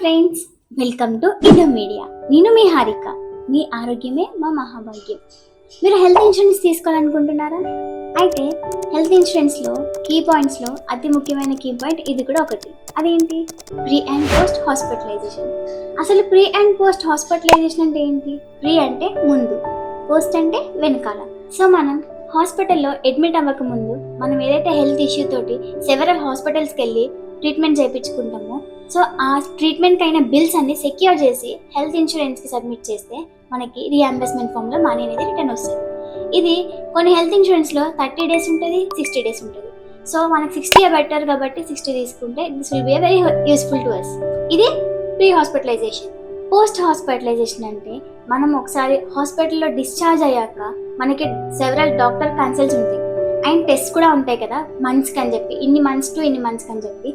Friends, welcome to ఇదం media. నేను మీ హారిక. మీ ఆరోగ్యమే మా మహాభాగ్యం. మీరు హెల్త్ ఇన్సూరెన్స్ తీసుకోవాలనుకుంటున్నారా? అయితే హెల్త్ ఇన్సూరెన్స్లో కీ పాయింట్స్లో అతి ముఖ్యమైన కీ పాయింట్ ఇది కూడా ఒకటి. అదేంటి? Pre and post hospitalization. అసలు ప్రీ అండ్ పోస్ట్ హాస్పిటలైజేషన్ అంటే ఏంటి? ప్రీ అంటే ముందు, పోస్ట్ అంటే వెనకాల. సో మనం హాస్పిటల్లో అడ్మిట్ అవ్వక ముందు మనం ఏదైతే హెల్త్ ఇష్యూ తోటి సెవెరల్ హాస్పిటల్స్కి వెళ్ళి ట్రీట్మెంట్ చేయించుకుంటామో, సో ఆ ట్రీట్మెంట్ అయిన బిల్స్ అన్ని సెక్యూర్ చేసి హెల్త్ ఇన్సూరెన్స్కి సబ్మిట్ చేస్తే మనకి రీఎంబర్స్మెంట్ ఫామ్లో మనీ అనేది రిటర్న్ వస్తుంది. ఇది కొన్ని హెల్త్ ఇన్సూరెన్స్లో 30 days ఉంటుంది, 60 days ఉంటుంది. సో మనకి 60 బెటర్ కాబట్టి 60 తీసుకుంటే this will be very useful to us. ఇది ప్రీ హాస్పిటలైజేషన్. పోస్ట్ హాస్పిటలైజేషన్ అంటే మనం ఒకసారి హాస్పిటల్లో డిశ్చార్జ్ అయ్యాక మనకి సెవరల్ డాక్టర్ కన్సల్ట్స్ ఉంటాయి అండ్ టెస్ట్ కూడా ఉంటాయి కదా, మంత్స్కి అని చెప్పి, ఇన్ని మంత్స్ టు ఇన్ని మంత్స్కి అని చెప్పి.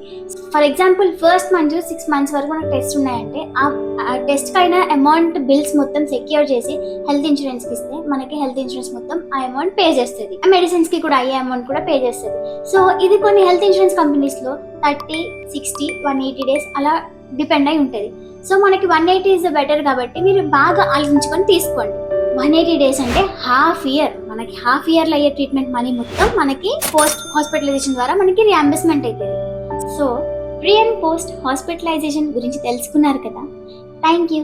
For example first month 6 months వరకు మనకు టెస్ట్ ఉన్నాయంటే ఆ టెస్ట్కి అయిన అమౌంట్ బిల్స్ మొత్తం సెక్యూర్ చేసి హెల్త్ ఇన్సూరెన్స్కి ఇస్తే మనకి హెల్త్ ఇన్సూరెన్స్ మొత్తం ఆ అమౌంట్ పే చేస్తుంది. మెడిసిన్స్కి కూడా అయ్యే అమౌంట్ కూడా పే చేస్తుంది. సో ఇది కొన్ని హెల్త్ ఇన్సూరెన్స్ కంపెనీస్లో 30, 60, 180 days అలా డిపెండ్ అయి ఉంటుంది. సో మనకి 180 is బెటర్ కాబట్టి మీరు బాగా ఆలోచించుకొని తీసుకోండి. 180 days అంటే హాఫ్ ఇయర్. మనకి హాఫ్ ఇయర్లో అయ్యే ట్రీట్మెంట్ మనీ మొత్తం మనకి పోస్ట్ హాస్పిటలైజేషన్ ద్వారా మనకి రియంబర్స్మెంట్ అవుతుంది. So pre and post hospitalization గురించి తెలుసుకున్నారు కదా. Thank you.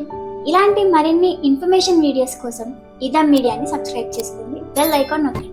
ఇలాంటి మరిన్ని ఇన్ఫర్మేషన్ వీడియోస్ కోసం ఇదం మీడియాని సబ్స్క్రైబ్ చేసుకోండి, బెల్ ఐకాన్ నొక్కండి.